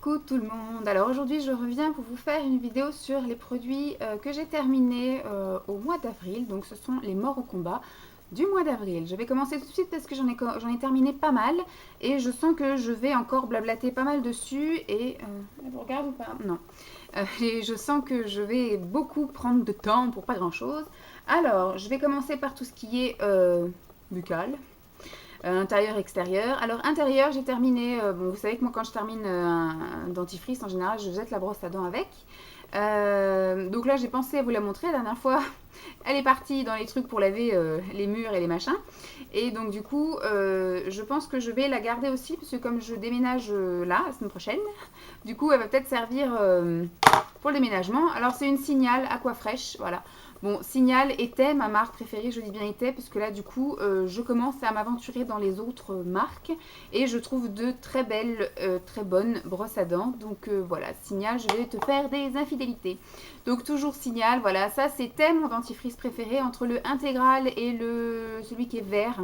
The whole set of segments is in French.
Coucou tout le monde. Alors aujourd'hui je reviens pour vous faire une vidéo sur les produits que j'ai terminés au mois d'avril. Donc ce sont les morts au combat du mois d'avril. Je vais commencer tout de suite parce que j'en ai terminé pas mal et je sens que je vais encore blablater pas mal dessus et elle vous regarde ou pas? Non. Et je sens que je vais beaucoup prendre de temps pour pas grand chose. Alors je vais commencer par tout ce qui est buccal. Intérieur, extérieur. Alors intérieur, j'ai terminé, bon, vous savez que moi quand je termine un dentifrice, en général, je jette la brosse à dents avec. Donc là, j'ai pensé à vous la montrer. La dernière fois, elle est partie dans les trucs pour laver les murs et les machins. Et donc du coup, je pense que je vais la garder aussi, parce que comme je déménage là, la semaine prochaine, du coup, elle va peut-être servir pour le déménagement. Alors c'est une Signal Aquafresh, voilà. Bon, Signal était ma marque préférée, je dis bien était, parce que là, du coup, je commence à m'aventurer dans les autres marques et je trouve de très belles, très bonnes brosses à dents. Donc voilà, Signal, je vais te faire des infidélités. Donc toujours Signal, voilà, ça c'était mon dentifrice préféré entre le intégral et celui qui est vert.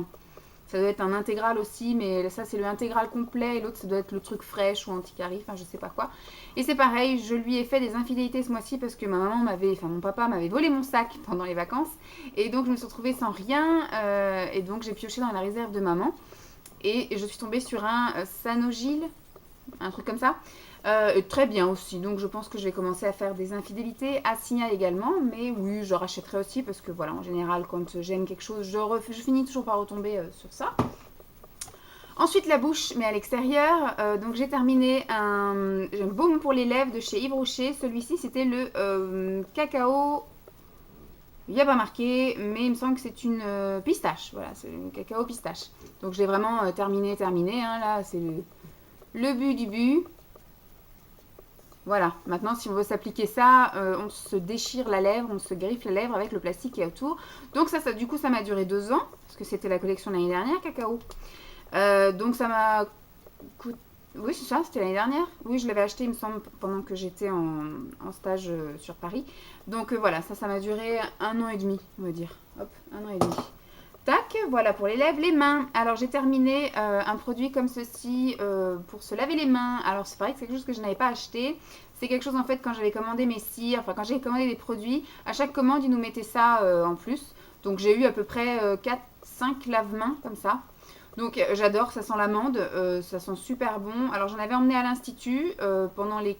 Ça doit être un intégral aussi, mais ça c'est le intégral complet et l'autre ça doit être le truc fraîche ou anti-carie, enfin je sais pas quoi. Et c'est pareil, je lui ai fait des infidélités ce mois-ci parce que mon papa m'avait volé mon sac pendant les vacances et donc je me suis retrouvée sans rien et donc j'ai pioché dans la réserve de maman et je suis tombée sur un Sanogyl, un truc comme ça. Très bien aussi, donc je pense que je vais commencer à faire des infidélités à Signal également, mais oui, je rachèterai aussi parce que voilà, en général, quand j'aime quelque chose, je finis toujours par retomber sur ça. Ensuite, la bouche, mais à l'extérieur. Donc, j'ai terminé un baume pour les lèvres de chez Yves Rocher. Celui-ci, c'était le cacao. Il n'y a pas marqué, mais il me semble que c'est une pistache. Voilà, c'est le cacao pistache. Donc, j'ai vraiment terminé. Hein, là, c'est le but du but. Voilà, maintenant si on veut s'appliquer ça, on se déchire la lèvre, on se griffe la lèvre avec le plastique qui est autour. Donc ça du coup ça m'a duré 2 ans, parce que c'était la collection l'année dernière, cacao. Donc ça m'a coûté... Oui c'est ça, c'était l'année dernière. Oui je l'avais acheté il me semble pendant que j'étais en stage sur Paris. Donc voilà, ça m'a duré 1 an et demi, on va dire. Hop, 1 an et demi. Tac, voilà pour les lèvres, les mains. Alors j'ai terminé un produit comme ceci pour se laver les mains. Alors c'est pareil que c'est quelque chose que je n'avais pas acheté. C'est quelque chose en fait quand j'avais commandé mes cires, enfin quand j'ai commandé des produits, à chaque commande ils nous mettaient ça en plus. Donc j'ai eu à peu près 4-5 lave-mains comme ça. Donc j'adore, ça sent l'amande, ça sent super bon. Alors j'en avais emmené à l'institut pendant les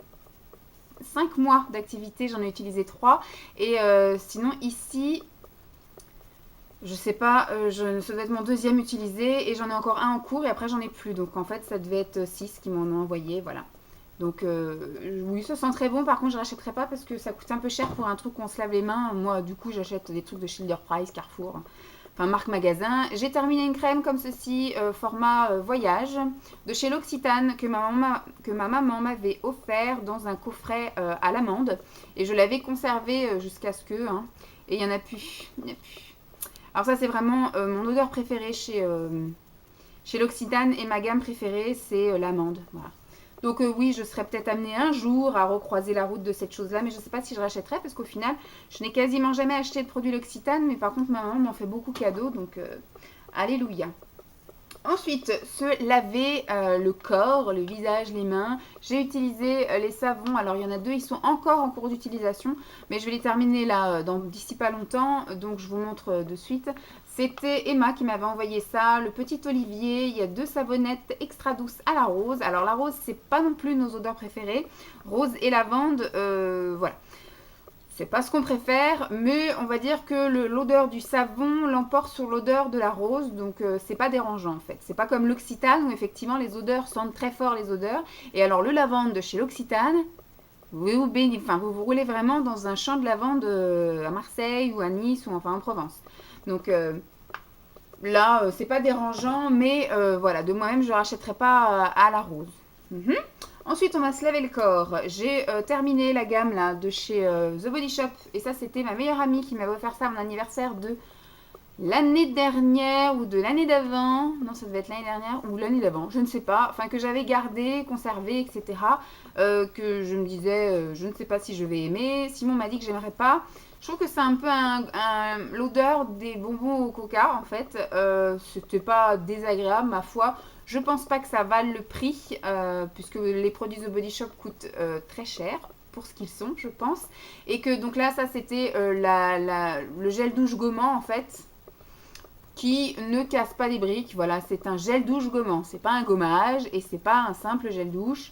5 mois d'activité, j'en ai utilisé 3. Et sinon ici, je sais pas, ça doit être mon deuxième utilisé et j'en ai encore un en cours et après j'en ai plus. Donc en fait ça devait être 6 qui m'en ont envoyé, voilà. Donc oui, ça sent très bon. Par contre je rachèterai pas parce que ça coûte un peu cher pour un truc où on se lave les mains. Moi du coup j'achète des trucs de Schilder Price, Carrefour, enfin marque magasin. J'ai terminé une crème comme ceci, format voyage, de chez L'Occitane que ma maman m'avait offert dans un coffret à l'amande. Et je l'avais conservé jusqu'à ce que... hein, et il y en a plus. Il y en a plus. Alors ça c'est vraiment mon odeur préférée chez L'Occitane et ma gamme préférée c'est l'amande. Voilà. Donc oui, je serais peut-être amenée un jour à recroiser la route de cette chose-là, mais je ne sais pas si je rachèterai parce qu'au final, je n'ai quasiment jamais acheté de produits L'Occitane, mais par contre ma maman m'en fait beaucoup cadeau, donc alléluia. Ensuite, se laver le corps, le visage, les mains. J'ai utilisé les savons. Alors, il y en a 2, ils sont encore en cours d'utilisation. Mais je vais les terminer là d'ici pas longtemps. Donc, je vous montre de suite. C'était Emma qui m'avait envoyé ça. Le petit Olivier. Il y a 2 savonnettes extra douces à la rose. Alors, la rose, c'est pas non plus nos odeurs préférées. Rose et lavande, voilà. C'est pas ce qu'on préfère, mais on va dire que l'odeur du savon l'emporte sur l'odeur de la rose, donc c'est pas dérangeant en fait. C'est pas comme l'Occitane où effectivement les odeurs sentent très fort les odeurs. Et alors le lavande de chez l'Occitane, vous roulez vraiment dans un champ de lavande à Marseille ou à Nice ou enfin en Provence. Donc là, c'est pas dérangeant, mais voilà, de moi-même je rachèterai pas à la rose. Mhm. Ensuite, on va se laver le corps. J'ai terminé la gamme là de chez The Body Shop. Et ça, c'était ma meilleure amie qui m'avait offert ça à mon anniversaire de l'année dernière ou de l'année d'avant. Non, ça devait être l'année dernière ou l'année d'avant, je ne sais pas. Enfin, que j'avais gardé, conservé, etc. Que je me disais, je ne sais pas si je vais aimer. Simon m'a dit que j'aimerais pas. Je trouve que c'est un peu l'odeur des bonbons au coca en fait. C'était pas désagréable, ma foi. Je pense pas que ça vale le prix, puisque les produits The Body Shop coûtent très cher pour ce qu'ils sont, je pense. Et que donc là, ça c'était le gel douche gommant en fait, qui ne casse pas les briques. Voilà, c'est un gel douche gommant. C'est pas un gommage et c'est pas un simple gel douche.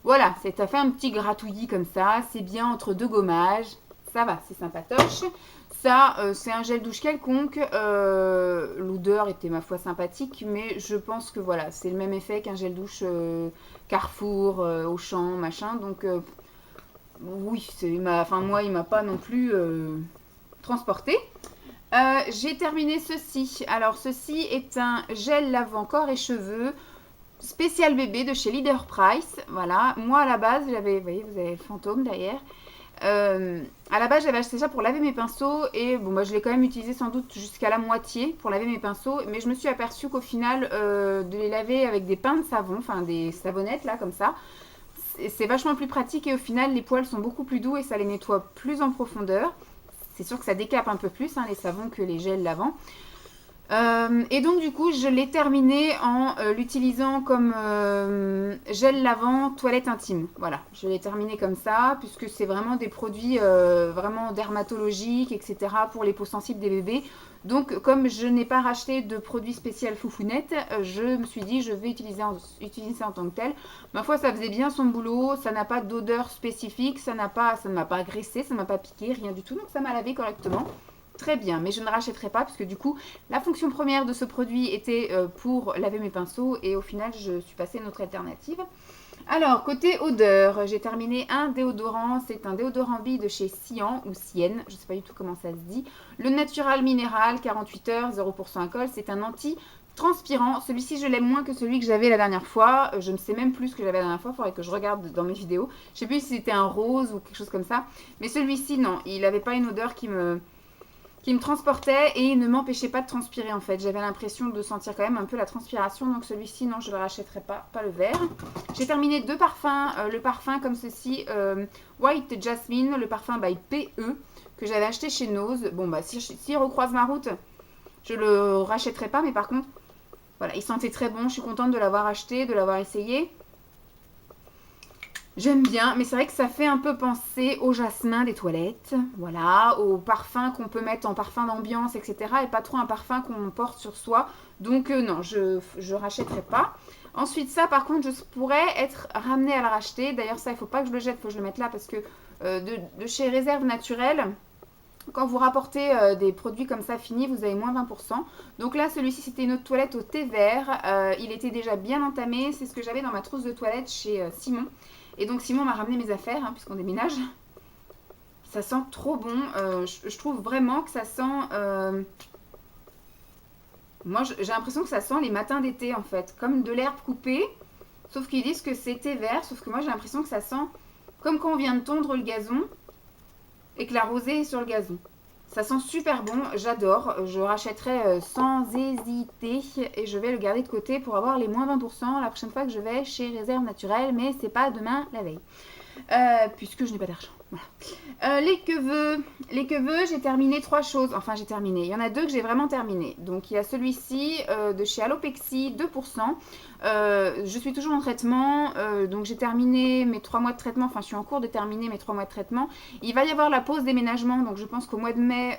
Voilà, ça fait un petit gratouillis comme ça. C'est bien entre deux gommages. Ça va, c'est sympatoche. Ça, c'est un gel douche quelconque. L'odeur était ma foi sympathique, mais je pense que voilà, c'est le même effet qu'un gel douche Carrefour, Auchan, machin. Donc oui, moi, il m'a pas non plus transporté. J'ai terminé ceci. Alors, ceci est un gel lavant corps et cheveux spécial bébé de chez Leader Price. Voilà, moi à la base, j'avais, vous voyez, vous avez le fantôme derrière. À la base, j'avais acheté ça pour laver mes pinceaux et bon, moi je l'ai quand même utilisé sans doute jusqu'à la moitié pour laver mes pinceaux, mais je me suis aperçue qu'au final, de les laver avec des pains de savon, enfin des savonnettes là comme ça, c'est vachement plus pratique et au final, les poils sont beaucoup plus doux et ça les nettoie plus en profondeur. C'est sûr que ça décape un peu plus les savons que les gels lavants. Et donc du coup je l'ai terminé en l'utilisant comme gel lavant toilette intime. Voilà, je l'ai terminé comme ça puisque c'est vraiment des produits vraiment dermatologiques, etc. pour les peaux sensibles des bébés. Donc comme je n'ai pas racheté de produits spécial foufounette, je me suis dit je vais utiliser ça en tant que tel. Ma foi, ça faisait bien son boulot, ça n'a pas d'odeur spécifique, ça ne m'a pas agressé, ça ne m'a pas piqué, rien du tout, donc ça m'a lavé correctement. Très bien, mais je ne rachèterai pas parce que du coup, la fonction première de ce produit était pour laver mes pinceaux et au final, je suis passée à une autre alternative. Alors, côté odeur, j'ai terminé un déodorant. C'est un déodorant bille de chez Sian ou Sienne, je ne sais pas du tout comment ça se dit. Le Natural Minéral, 48 heures, 0% alcool. C'est un anti-transpirant. Celui-ci, je l'aime moins que celui que j'avais la dernière fois. Je ne sais même plus ce que j'avais la dernière fois. Il faudrait que je regarde dans mes vidéos. Je ne sais plus si c'était un rose ou quelque chose comme ça. Mais celui-ci, non, il n'avait pas une odeur qui me transportait et ne m'empêchait pas de transpirer en fait. J'avais l'impression de sentir quand même un peu la transpiration, donc celui-ci, non, je ne le rachèterai pas, pas le vert. J'ai terminé deux parfums, le parfum comme ceci, White Jasmine, le parfum by PE, que j'avais acheté chez Nose. Bon, bah si recroise ma route, je le rachèterai pas, mais par contre, voilà, il sentait très bon, je suis contente de l'avoir acheté, de l'avoir essayé. J'aime bien, mais c'est vrai que ça fait un peu penser au jasmin des toilettes, voilà, au parfum qu'on peut mettre en parfum d'ambiance, etc. Et pas trop un parfum qu'on porte sur soi. Donc non, je rachèterai pas. Ensuite, ça, par contre, je pourrais être ramenée à le racheter. D'ailleurs, ça, il ne faut pas que je le jette, il faut que je le mette là parce que de chez Réserve Naturelle, quand vous rapportez des produits comme ça finis, vous avez moins 20%. Donc là, celui-ci, c'était une autre toilette au thé vert. Il était déjà bien entamé. C'est ce que j'avais dans ma trousse de toilette chez Simon. Et donc Simon m'a ramené mes affaires, puisqu'on déménage. Ça sent trop bon. Je trouve vraiment que ça sent... Moi, j'ai l'impression que ça sent les matins d'été, en fait. Comme de l'herbe coupée. Sauf qu'ils disent que c'est thé vert. Sauf que moi, j'ai l'impression que ça sent comme quand on vient de tondre le gazon et que la rosée est sur le gazon. Ça sent super bon, j'adore. Je rachèterai sans hésiter et je vais le garder de côté pour avoir les moins 20% la prochaine fois que je vais chez Réserve Naturelle, mais c'est pas demain la veille. Puisque je n'ai pas d'argent. Voilà. Les queveux, j'ai terminé 3 choses. Enfin, j'ai terminé. Il y en a 2 que j'ai vraiment terminé. Donc, il y a celui-ci de chez Alopexi, 2%. Je suis toujours en traitement. Donc, j'ai terminé mes 3 mois de traitement. Enfin, je suis en cours de terminer mes 3 mois de traitement. Il va y avoir la pause déménagement. Donc, je pense qu'au mois de mai,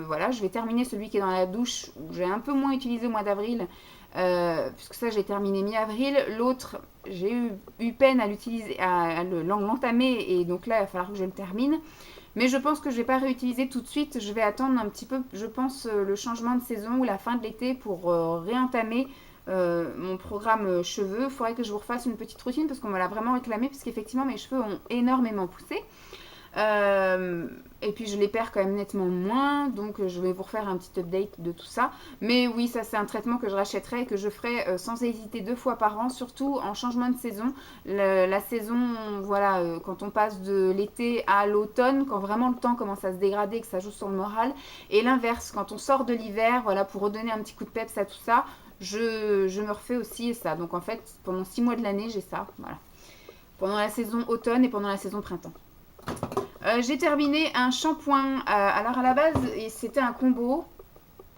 voilà, je vais terminer celui qui est dans la douche. J'ai un peu moins utilisé au mois d'avril. Puisque ça j'ai terminé mi-avril, l'autre j'ai eu peine à l'utiliser, à l'entamer et donc là il va falloir que je le termine, mais je pense que je vais pas réutiliser tout de suite, je vais attendre un petit peu, je pense le changement de saison ou la fin de l'été pour réentamer mon programme cheveux. Il faudrait que je vous refasse une petite routine parce qu'on me l'a vraiment réclamé, puisqu'effectivement mes cheveux ont énormément poussé. Et puis je les perds quand même nettement moins, donc je vais vous refaire un petit update de tout ça. Mais oui, ça c'est un traitement que je rachèterai et que je ferai sans hésiter 2 fois par an, surtout en changement de saison. La saison, voilà, quand on passe de l'été à l'automne, quand vraiment le temps commence à se dégrader et que ça joue sur le moral. Et l'inverse, quand on sort de l'hiver, voilà, pour redonner un petit coup de peps à tout ça, je me refais aussi ça. Donc en fait, pendant 6 mois de l'année, j'ai ça, voilà. Pendant la saison automne et pendant la saison printemps. J'ai terminé un shampoing. Alors à la base, c'était un combo.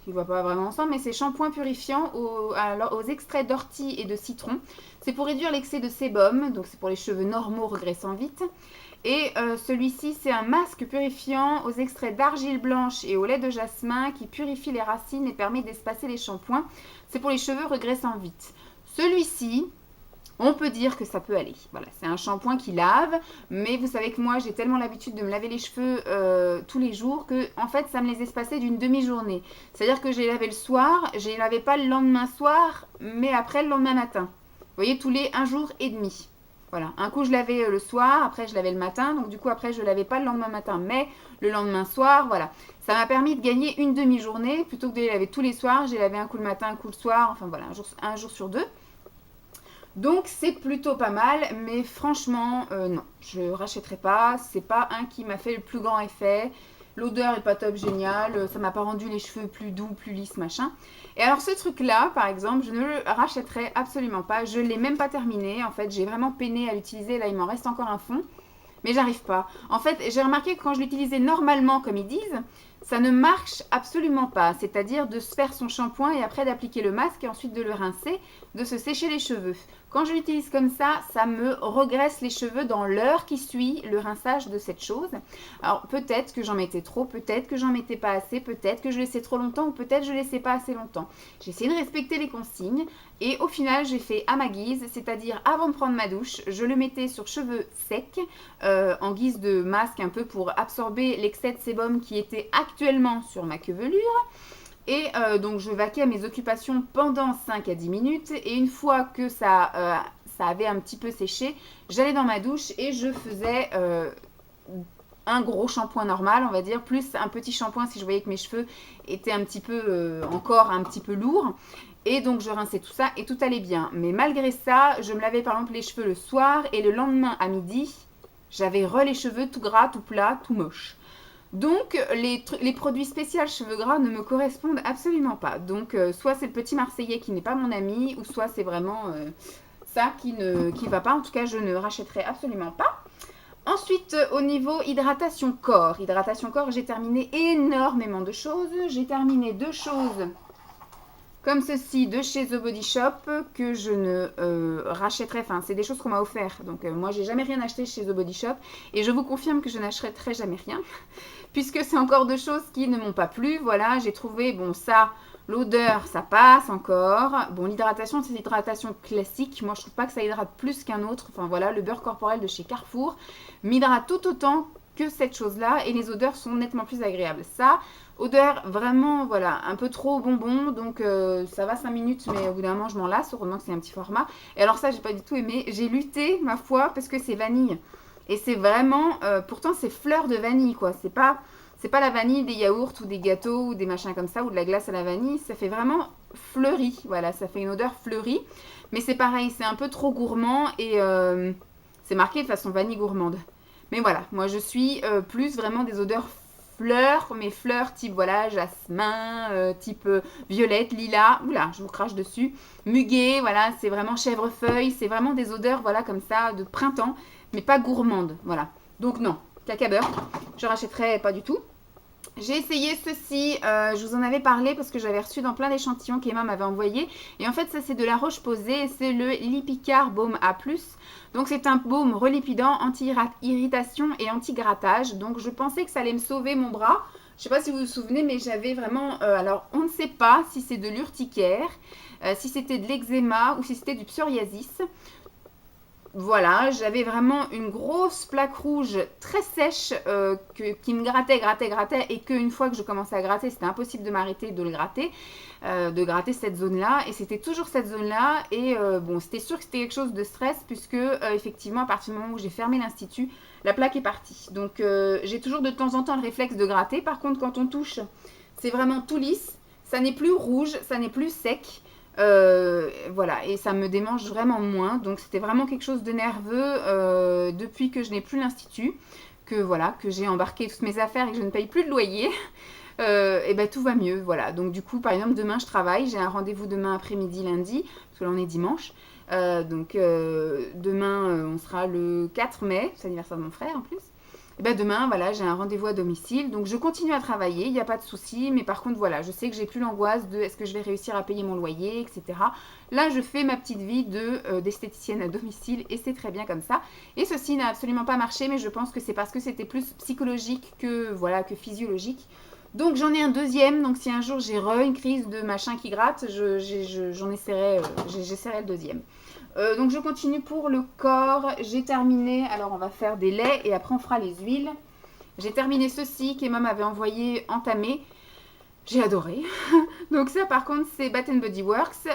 qui ne voient pas vraiment ensemble, mais c'est shampoing purifiant aux extraits d'ortie et de citron. C'est pour réduire l'excès de sébum, donc c'est pour les cheveux normaux regraissant vite. Et celui-ci, c'est un masque purifiant aux extraits d'argile blanche et au lait de jasmin qui purifie les racines et permet d'espacer les shampoings. C'est pour les cheveux regraissant vite. Celui-ci, on peut dire que ça peut aller. Voilà, c'est un shampoing qui lave, mais vous savez que moi, j'ai tellement l'habitude de me laver les cheveux tous les jours que, en fait, ça me les espaçait d'une demi-journée. C'est-à-dire que j'ai lavé le soir, je les lavais pas le lendemain soir, mais après le lendemain matin. Vous voyez, tous les 1 jour et demi. Voilà, un coup je lavais le soir, après je lavais le matin, donc du coup après je lavais pas le lendemain matin, mais le lendemain soir, voilà. Ça m'a permis de gagner une demi-journée, plutôt que de les laver tous les soirs, j'ai lavé un coup le matin, un coup le soir, enfin voilà, un jour sur deux. Donc c'est plutôt pas mal, mais franchement, non, je rachèterai pas. C'est pas un qui m'a fait le plus grand effet. L'odeur est pas top géniale, ça m'a pas rendu les cheveux plus doux, plus lisses, machin. Et alors ce truc-là, par exemple, je ne le rachèterai absolument pas. Je l'ai même pas terminé. En fait, j'ai vraiment peiné à l'utiliser. Là, il m'en reste encore un fond. Mais j'arrive pas. En fait, j'ai remarqué que quand je l'utilisais normalement, comme ils disent, ça ne marche absolument pas. C'est-à-dire de se faire son shampoing et après d'appliquer le masque et ensuite de le rincer, de se sécher les cheveux. Quand je l'utilise comme ça me regraisse les cheveux dans l'heure qui suit le rinçage de cette chose. Alors peut-être que j'en mettais trop, peut-être que j'en mettais pas assez, peut-être que je laissais trop longtemps ou peut-être je laissais pas assez longtemps. J'ai essayé de respecter les consignes et au final j'ai fait à ma guise, c'est-à-dire avant de prendre ma douche, je le mettais sur cheveux secs en guise de masque un peu pour absorber l'excès de sébum qui était actuellement sur ma chevelure. Et donc je vaquais à mes occupations pendant 5 à 10 minutes et une fois que ça avait un petit peu séché, j'allais dans ma douche et je faisais un gros shampoing normal, on va dire, plus un petit shampoing si je voyais que mes cheveux étaient un petit peu encore un petit peu lourds. Et donc je rinçais tout ça et tout allait bien. Mais malgré ça, je me lavais par exemple les cheveux le soir et le lendemain à midi, j'avais les cheveux tout gras, tout plats, tout moches. Donc, les produits spéciaux cheveux gras ne me correspondent absolument pas. Donc, soit c'est le petit Marseillais qui n'est pas mon ami, ou soit c'est vraiment ça qui va pas. En tout cas, je ne rachèterai absolument pas. Ensuite, au niveau hydratation corps. Hydratation corps, j'ai terminé énormément de choses. J'ai terminé 2 choses comme ceci de chez The Body Shop que je ne rachèterai. Enfin, c'est des choses qu'on m'a offert. Donc, moi, j'ai jamais rien acheté chez The Body Shop. Et je vous confirme que je n'achèterai jamais rien. Puisque c'est encore 2 choses qui ne m'ont pas plu. Voilà, j'ai trouvé, bon, ça, l'odeur, ça passe encore. Bon, l'hydratation, c'est l'hydratation classique. Moi, je trouve pas que ça hydrate plus qu'un autre. Enfin, voilà, le beurre corporel de chez Carrefour m'hydrate tout autant que cette chose-là. Et les odeurs sont nettement plus agréables. Ça, odeur vraiment, voilà, un peu trop bonbon. Donc, ça va 5 minutes, mais au bout d'un moment, je m'en lasse. Heureusement que c'est un petit format. Et alors ça, j'ai pas du tout aimé. J'ai lutté, ma foi, parce que c'est vanille. Et c'est vraiment, pourtant c'est fleur de vanille quoi, c'est pas la vanille des yaourts ou des gâteaux ou des machins comme ça ou de la glace à la vanille, ça fait vraiment fleuri, voilà, ça fait une odeur fleurie. Mais c'est pareil, c'est un peu trop gourmand et c'est marqué de façon vanille gourmande. Mais voilà, moi je suis plus vraiment des odeurs fleurs, mais fleurs type voilà jasmin, type violette, lilas, oula, je vous crache dessus, muguet, voilà, c'est vraiment chèvrefeuille, c'est vraiment des odeurs voilà comme ça de printemps mais pas gourmande, voilà. Donc non, caca beurre, je rachèterai pas du tout. J'ai essayé ceci, je vous en avais parlé parce que j'avais reçu dans plein d'échantillons qu'Emma m'avait envoyé. Et en fait, ça c'est de la Roche-Posay, c'est le Lipicar Baume A+. Donc c'est un baume relipidant, anti-irritation et anti-grattage. Donc je pensais que ça allait me sauver mon bras. Je ne sais pas si vous vous souvenez, mais j'avais vraiment... alors on ne sait pas si c'est de l'urticaire, si c'était de l'eczéma ou si c'était du psoriasis. Voilà, j'avais vraiment une grosse plaque rouge très sèche qui me grattait et qu'une fois que je commençais à gratter, c'était impossible de m'arrêter de gratter cette zone-là. Et c'était toujours cette zone-là. Et bon, c'était sûr que c'était quelque chose de stress puisque effectivement, à partir du moment où j'ai fermé l'institut, la plaque est partie. Donc j'ai toujours de temps en temps le réflexe de gratter. Par contre, quand on touche, c'est vraiment tout lisse. Ça n'est plus rouge, ça n'est plus sec. Voilà, et ça me démange vraiment moins. Donc c'était vraiment quelque chose de nerveux depuis que je n'ai plus l'institut, que voilà, que j'ai embarqué toutes mes affaires et que je ne paye plus de loyer. Et ben tout va mieux, voilà. Donc du coup, par exemple, demain je travaille, j'ai un rendez-vous demain après-midi, lundi, parce que là on est dimanche. Donc demain on sera le 4 mai, c'est l'anniversaire de mon frère en plus. Et ben demain, voilà, j'ai un rendez-vous à domicile, donc je continue à travailler, il n'y a pas de souci, mais par contre, voilà, je sais que j'ai plus l'angoisse de est-ce que je vais réussir à payer mon loyer, etc. Là, je fais ma petite vie d'esthéticienne à domicile et c'est très bien comme ça. Et ceci n'a absolument pas marché, mais je pense que c'est parce que c'était plus psychologique que, voilà, que physiologique. Donc j'en ai un deuxième, donc si un jour j'ai une crise de machin qui gratte, j'essaierai le deuxième. Donc je continue pour le corps, j'ai terminé, alors on va faire des laits et après on fera les huiles. J'ai terminé ceci qu'Emma m'avait envoyé entamé, j'ai adoré. Donc ça par contre c'est Bath Body Works,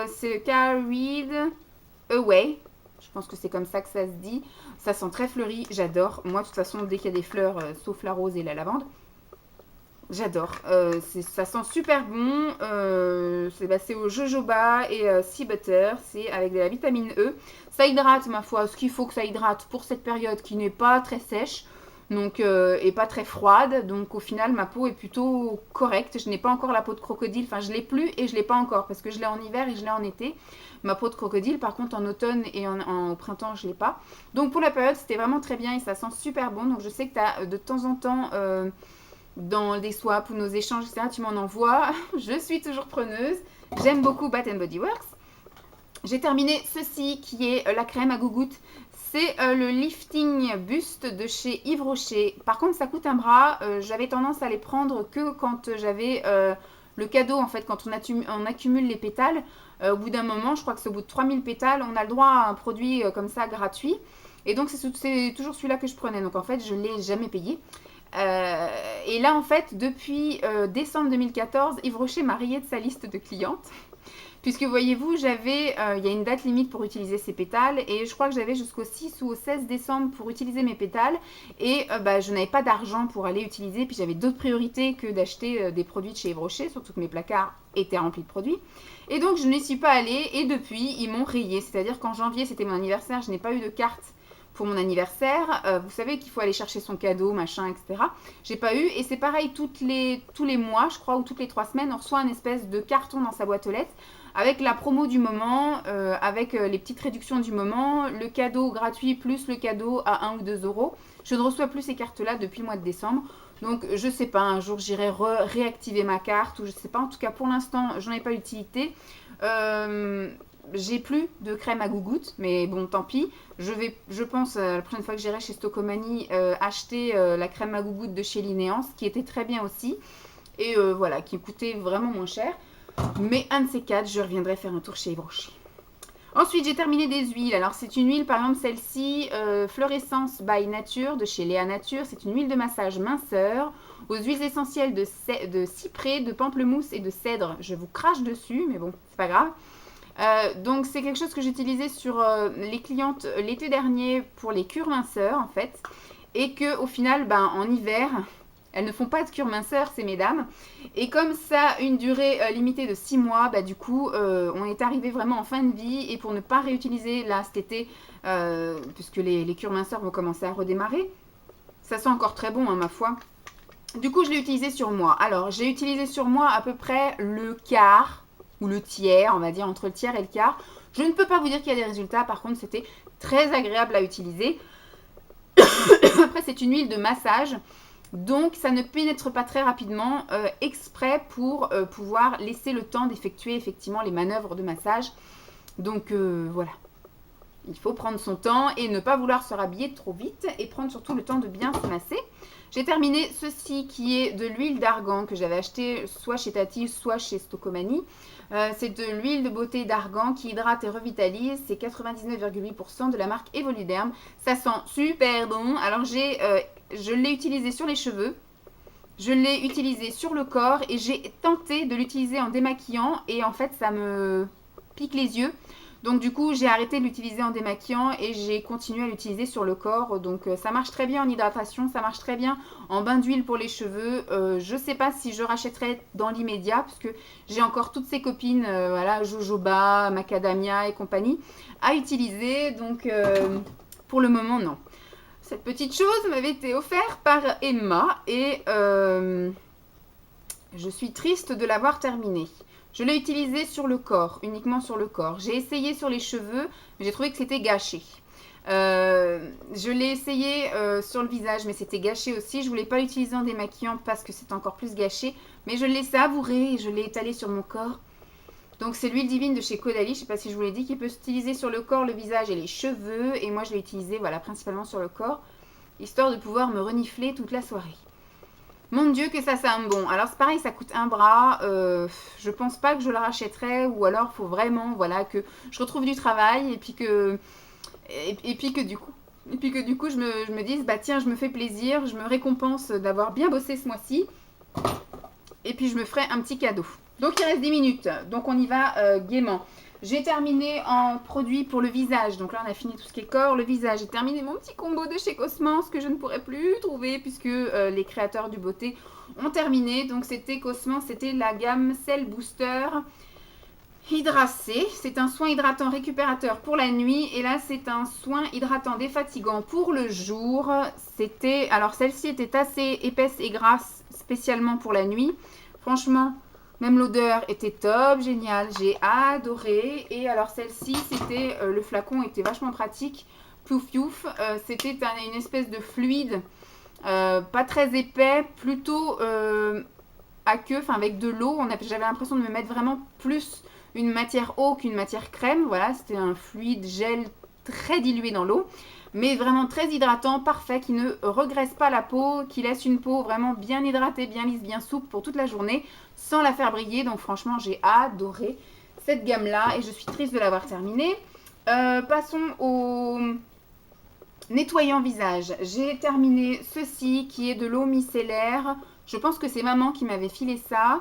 c'est le Carried Away, je pense que c'est comme ça que ça se dit. Ça sent très fleuri, j'adore. Moi de toute façon dès qu'il y a des fleurs, sauf la rose et la lavande, j'adore. Ça sent super bon. C'est au jojoba et sea butter. C'est avec de la vitamine E. Ça hydrate, ma foi, ce qu'il faut que ça hydrate pour cette période qui n'est pas très sèche. Donc, et pas très froide. Donc au final, ma peau est plutôt correcte. Je n'ai pas encore la peau de crocodile. Enfin, je l'ai plus et je l'ai pas encore parce que je l'ai en hiver et je l'ai en été. Ma peau de crocodile, par contre, en automne et au printemps, je l'ai pas. Donc pour la période, c'était vraiment très bien et ça sent super bon. Donc je sais que tu as de temps en temps dans des swaps ou nos échanges, etc., tu m'en envoies. Je suis toujours preneuse. J'aime beaucoup Bath Body Works. J'ai terminé ceci qui est la crème à gougoute. C'est le lifting buste de chez Yves Rocher. Par contre, ça coûte un bras. J'avais tendance à les prendre que quand j'avais le cadeau, en fait, quand on accumule les pétales. Au bout d'un moment, je crois que c'est au bout de 3000 pétales, on a le droit à un produit comme ça gratuit. Et donc, c'est toujours celui-là que je prenais. Donc, en fait, je ne l'ai jamais payé. Et là, en fait, depuis décembre 2014, Yves Rocher m'a rayé de sa liste de clientes. Puisque, voyez-vous, il y a une date limite pour utiliser ces pétales. Et je crois que j'avais jusqu'au 6 ou au 16 décembre pour utiliser mes pétales. Et je n'avais pas d'argent pour aller utiliser. Puis j'avais d'autres priorités que d'acheter des produits de chez Yves Rocher. Surtout que mes placards étaient remplis de produits. Et donc, je n'y suis pas allée. Et depuis, ils m'ont rayé. C'est-à-dire qu'en janvier, c'était mon anniversaire. Je n'ai pas eu de carte pour mon anniversaire. Vous savez qu'il faut aller chercher son cadeau, machin, etc. J'ai pas eu. Et c'est pareil, tous les mois, je crois, ou toutes les 3 semaines, on reçoit un espèce de carton dans sa boîte aux lettres avec la promo du moment, avec les petites réductions du moment, le cadeau gratuit plus le cadeau à 1 ou 2 euros. Je ne reçois plus ces cartes-là depuis le mois de décembre. Donc, je sais pas, un jour, j'irai réactiver ma carte ou je sais pas. En tout cas, pour l'instant, j'en ai pas utilité. J'ai plus de crème à gougoute, mais bon, tant pis. Je pense, la prochaine fois que j'irai chez Stocomanie, acheter la crème à gougoute de chez Linéance, qui était très bien aussi. Et voilà, qui coûtait vraiment moins cher. Mais un de ces quatre, je reviendrai faire un tour chez Yves Rocher. Ensuite, j'ai terminé des huiles. Alors, c'est une huile, par exemple, celle-ci, Fluorescence by Nature, de chez Léa Nature. C'est une huile de massage minceur aux huiles essentielles de cyprès, de pamplemousse et de cèdre. Je vous crache dessus, mais bon, c'est pas grave. Donc c'est quelque chose que j'utilisais sur les clientes l'été dernier pour les cures minceurs en fait, et que au final en hiver elles ne font pas de cure minceur ces mesdames, et comme ça a une durée limitée de 6 mois, du coup on est arrivé vraiment en fin de vie, et pour ne pas réutiliser là cet été, puisque les cures minceurs vont commencer à redémarrer, ça sent encore très bon ma foi. Du coup je l'ai utilisé sur moi. Alors j'ai utilisé sur moi à peu près le quart ou le tiers, on va dire entre le tiers et le quart. Je ne peux pas vous dire qu'il y a des résultats, par contre c'était très agréable à utiliser. Après c'est une huile de massage, donc ça ne pénètre pas très rapidement, exprès pour pouvoir laisser le temps d'effectuer effectivement les manœuvres de massage. Donc voilà, il faut prendre son temps et ne pas vouloir se rhabiller trop vite et prendre surtout le temps de bien se masser. J'ai terminé ceci qui est de l'huile d'argan que j'avais acheté soit chez Tati, soit chez Stocomanie. C'est de l'huile de beauté d'argan qui hydrate et revitalise. C'est 99,8% de la marque Evoluderm. Ça sent super bon. Alors je l'ai utilisé sur les cheveux. Je l'ai utilisé sur le corps et j'ai tenté de l'utiliser en démaquillant et en fait ça me pique les yeux. Donc du coup j'ai arrêté de l'utiliser en démaquillant et j'ai continué à l'utiliser sur le corps. Donc ça marche très bien en hydratation, ça marche très bien en bain d'huile pour les cheveux. Je ne sais pas si je rachèterai dans l'immédiat parce que j'ai encore toutes ces copines, voilà, jojoba, macadamia et compagnie à utiliser. Donc pour le moment non. Cette petite chose m'avait été offerte par Emma et je suis triste de l'avoir terminée. Je l'ai utilisé sur le corps, uniquement sur le corps. J'ai essayé sur les cheveux, mais j'ai trouvé que c'était gâché. Je l'ai essayé sur le visage, mais c'était gâché aussi. Je voulais pas l'utiliser en démaquillant parce que c'est encore plus gâché. Mais je l'ai savouré et je l'ai étalé sur mon corps. Donc c'est l'huile divine de chez Caudalie, je ne sais pas si je vous l'ai dit, qui peut s'utiliser sur le corps, le visage et les cheveux. Et moi je l'ai utilisé voilà, principalement sur le corps, histoire de pouvoir me renifler toute la soirée. Mon Dieu que ça sent bon. Alors c'est pareil, ça coûte un bras. Je pense pas que je le rachèterais, ou alors il faut vraiment voilà, que je retrouve du travail et puis que, du coup je me dise, bah tiens, je me fais plaisir, je me récompense d'avoir bien bossé ce mois-ci. Et puis je me ferai un petit cadeau. Donc il reste 10 minutes, donc on y va gaiement. J'ai terminé en produit pour le visage, donc là on a fini tout ce qui est corps, le visage. J'ai terminé mon petit combo de chez Cosmans que je ne pourrais plus trouver puisque les créateurs du beauté ont terminé. Donc c'était Cosmans, c'était la gamme Cell Booster Hydracé. C'est un soin hydratant récupérateur pour la nuit et là c'est un soin hydratant défatigant pour le jour. C'était, alors celle-ci était assez épaisse et grasse spécialement pour la nuit. Franchement, même l'odeur était top, génial, j'ai adoré. Et alors celle-ci, c'était le flacon était vachement pratique, plouf plouf. C'était une espèce de fluide, pas très épais, plutôt aqueux, enfin avec de l'eau. J'avais l'impression de me mettre vraiment plus une matière eau qu'une matière crème. Voilà, c'était un fluide gel très dilué dans l'eau, mais vraiment très hydratant, parfait, qui ne regraisse pas la peau, qui laisse une peau vraiment bien hydratée, bien lisse, bien souple pour toute la journée, sans la faire briller. Donc franchement, j'ai adoré cette gamme-là et je suis triste de l'avoir terminée. Passons au nettoyant visage. J'ai terminé ceci, qui est de l'eau micellaire. Je pense que c'est maman qui m'avait filé ça,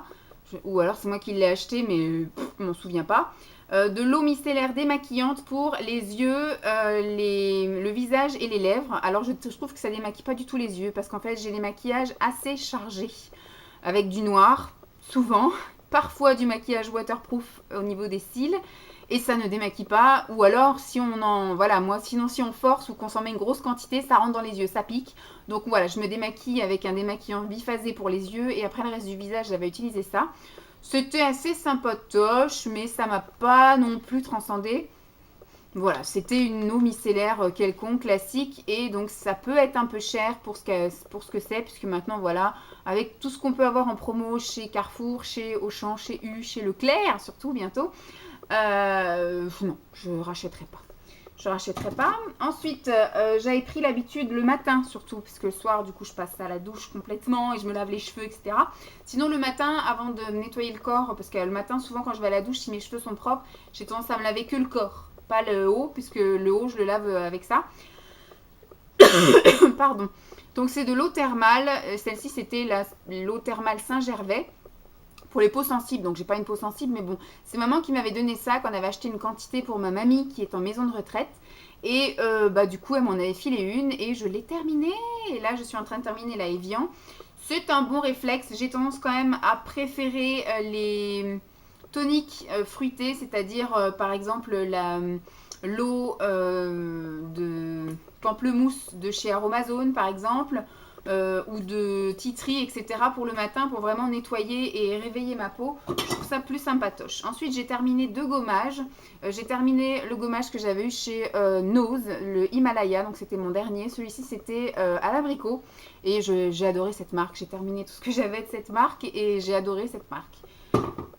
ou alors c'est moi qui l'ai acheté, mais je m'en souviens pas. De l'eau micellaire démaquillante pour les yeux, le visage et les lèvres. Alors je trouve que ça démaquille pas du tout les yeux parce qu'en fait j'ai des maquillages assez chargés avec du noir, souvent, parfois du maquillage waterproof au niveau des cils et ça ne démaquille pas. Ou alors si on en, voilà, moi sinon si on force ou qu'on s'en met une grosse quantité, ça rentre dans les yeux, ça pique. Donc voilà, je me démaquille avec un démaquillant biphasé pour les yeux et après le reste du visage j'avais utilisé ça. C'était assez sympatoche, mais ça m'a pas non plus transcendé. Voilà, c'était une eau micellaire quelconque, classique, et donc ça peut être un peu cher pour ce que c'est, puisque maintenant, voilà, avec tout ce qu'on peut avoir en promo chez Carrefour, chez Auchan, chez U, chez Leclerc, surtout bientôt, non, je rachèterai pas. Je rachèterai pas. Ensuite, j'avais pris l'habitude le matin surtout, parce que le soir, du coup, je passe à la douche complètement et je me lave les cheveux, etc. Sinon, le matin, avant de nettoyer le corps, parce que le matin, souvent, quand je vais à la douche, si mes cheveux sont propres, j'ai tendance à me laver que le corps, pas le haut, puisque le haut, je le lave avec ça. Pardon. Donc, c'est de l'eau thermale. Celle-ci, c'était l'eau thermale Saint-Gervais. Pour les peaux sensibles, donc j'ai pas une peau sensible, mais bon, c'est maman qui m'avait donné ça quand on avait acheté une quantité pour ma mamie qui est en maison de retraite. Et du coup, elle m'en avait filé une et je l'ai terminée. Et là, je suis en train de terminer la Evian. C'est un bon réflexe. J'ai tendance quand même à préférer les toniques fruités, c'est-à-dire par exemple l'eau de pamplemousse de chez Aromazone, par exemple. Ou de tea tree, etc. pour le matin pour vraiment nettoyer et réveiller ma peau. Je trouve ça plus sympatoche. Ensuite, j'ai terminé 2 gommages. J'ai terminé le gommage que j'avais eu chez Nose, le Himalaya, donc c'était mon dernier. Celui-ci, c'était à l'abricot et j'ai adoré cette marque. J'ai terminé tout ce que j'avais de cette marque et j'ai adoré cette marque.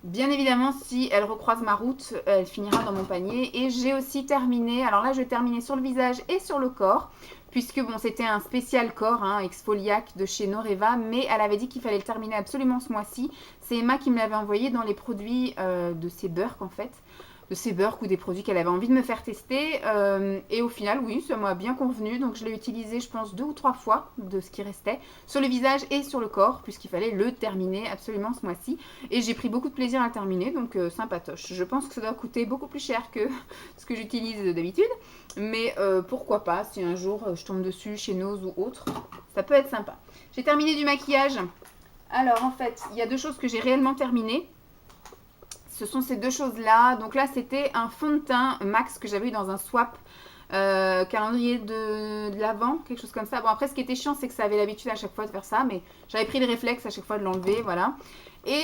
Bien évidemment, si elle recroise ma route, elle finira dans mon panier. Et j'ai aussi terminé, alors là je vais terminer sur le visage et sur le corps, puisque bon, c'était un spécial corps, exfoliac de chez Noreva, mais elle avait dit qu'il fallait le terminer absolument ce mois-ci. C'est Emma qui me l'avait envoyé dans les produits de ses Burk en fait, de ses Burk ou des produits qu'elle avait envie de me faire tester. Et au final, oui, ça m'a bien convenu, donc je l'ai utilisé je pense 2 ou 3 fois de ce qui restait, sur le visage et sur le corps, puisqu'il fallait le terminer absolument ce mois-ci. Et j'ai pris beaucoup de plaisir à le terminer, donc sympatoche. Je pense que ça doit coûter beaucoup plus cher que ce que j'utilise d'habitude, mais pourquoi pas, si un jour je tombe dessus chez Nose ou autre, ça peut être sympa. J'ai terminé du maquillage. Alors en fait, il y a 2 choses que j'ai réellement terminées. Ce sont ces 2 choses-là. Donc là, c'était un fond de teint Max que j'avais eu dans un swap calendrier de l'Avent, quelque chose comme ça. Bon, après, ce qui était chiant, c'est que ça avait l'habitude à chaque fois de faire ça, mais j'avais pris le réflexe à chaque fois de l'enlever, voilà. Et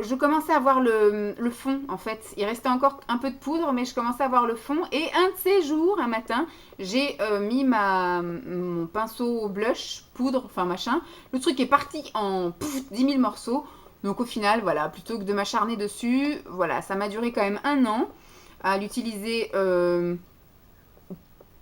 je commençais à voir le fond, en fait. Il restait encore un peu de poudre, mais je commençais à voir le fond. Et un de ces jours, un matin, j'ai mis mon pinceau blush, poudre, enfin machin. Le truc est parti en 10 000 morceaux. Donc au final, voilà, plutôt que de m'acharner dessus, voilà, ça m'a duré quand même 1 an à l'utiliser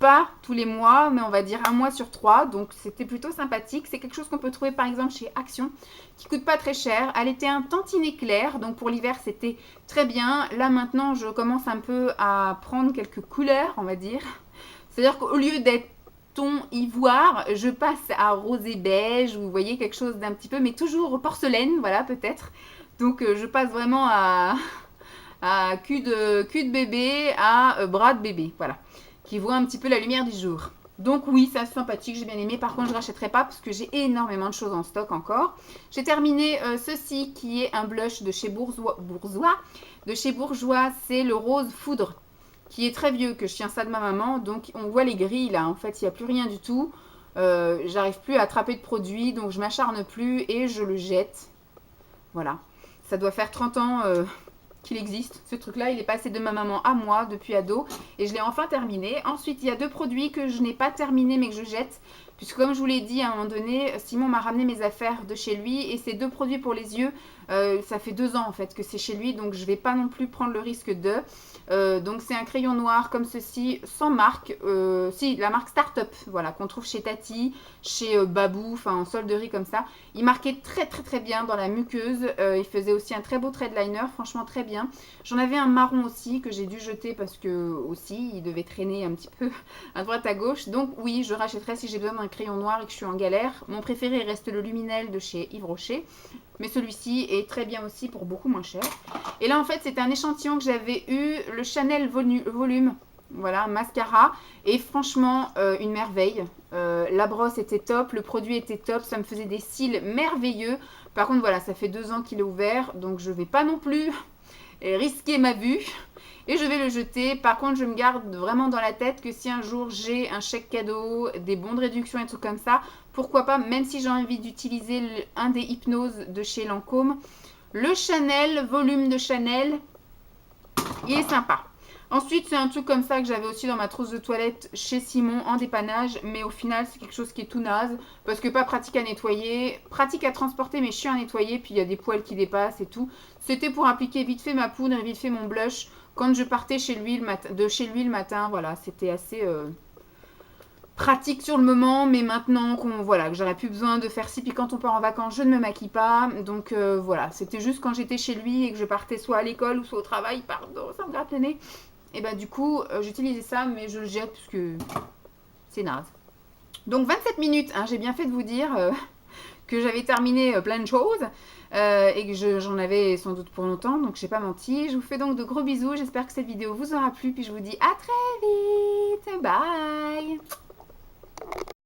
pas tous les mois, mais on va dire 1 mois sur 3. Donc c'était plutôt sympathique. C'est quelque chose qu'on peut trouver par exemple chez Action, qui coûte pas très cher. Elle était un tantinet clair, donc pour l'hiver c'était très bien. Là maintenant je commence un peu à prendre quelques couleurs, on va dire. C'est-à-dire qu'au lieu d'être ton ivoire, je passe à rosé beige, ou vous voyez quelque chose d'un petit peu, mais toujours porcelaine, voilà peut-être. Donc je passe vraiment à cul de bébé, à bras de bébé, voilà, qui voit un petit peu la lumière du jour. Donc oui, c'est assez sympathique, j'ai bien aimé. Par contre, je ne rachèterai pas parce que j'ai énormément de choses en stock encore. J'ai terminé ceci qui est un blush de chez Bourjois. De chez Bourjois, c'est le rose foudre qui est très vieux, que je tiens ça de ma maman. Donc on voit les grilles là, en fait, il n'y a plus rien du tout. J'arrive plus à attraper de produit, donc je m'acharne plus et je le jette. Voilà. Ça doit faire 30 ans qu'il existe. Ce truc-là, il est passé de ma maman à moi depuis ado et je l'ai enfin terminé. Ensuite, il y a 2 produits que je n'ai pas terminés mais que je jette. Puisque comme je vous l'ai dit à un moment donné, Simon m'a ramené mes affaires de chez lui et ces 2 produits pour les yeux, ça fait 2 ans en fait que c'est chez lui, donc je ne vais pas non plus prendre le risque de. Donc c'est un crayon noir comme ceci, sans marque, si la marque Startup, voilà, qu'on trouve chez Tati, chez Babou, enfin en solderie comme ça. Il marquait très très très bien dans la muqueuse, il faisait aussi un très beau trait de liner, franchement très bien. J'en avais un marron aussi que j'ai dû jeter parce que aussi il devait traîner un petit peu à droite à gauche. Donc oui, je rachèterai si j'ai besoin d'un crayon noir et que je suis en galère. Mon préféré reste le Luminel de chez Yves Rocher, mais celui-ci est très bien aussi pour beaucoup moins cher. Et là en fait c'est un échantillon que j'avais eu, le Chanel Volume, voilà, mascara, et franchement une merveille. La brosse était top, le produit était top, ça me faisait des cils merveilleux. Par contre voilà, ça fait 2 ans qu'il est ouvert, donc je vais pas non plus risquer ma vue et je vais le jeter. Par contre, je me garde vraiment dans la tête que si un jour j'ai un chèque cadeau, des bons de réduction et tout comme ça, pourquoi pas, même si j'ai envie d'utiliser un des hypnoses de chez Lancôme, le Chanel, volume de Chanel, il est sympa. Ensuite, c'est un truc comme ça que j'avais aussi dans ma trousse de toilette chez Simon en dépannage, mais au final, c'est quelque chose qui est tout naze, parce que pas pratique à nettoyer, pratique à transporter, mais chiant à nettoyer, puis il y a des poils qui dépassent et tout. C'était pour appliquer vite fait ma poudre et vite fait mon blush quand je partais chez lui de chez lui le matin. Voilà, c'était assez pratique sur le moment, mais maintenant voilà, que j'aurais plus besoin de faire ci, puis quand on part en vacances, je ne me maquille pas. Donc voilà, c'était juste quand j'étais chez lui et que je partais soit à l'école ou soit au travail, pardon, ça me gratte le nez. Et bah du coup, j'utilisais ça, mais je le jette parce que c'est naze. Donc 27 minutes, hein, j'ai bien fait de vous dire que j'avais terminé plein de choses et que j'en avais sans doute pour longtemps, donc j'ai pas menti. Je vous fais donc de gros bisous, j'espère que cette vidéo vous aura plu, puis je vous dis à très vite, bye.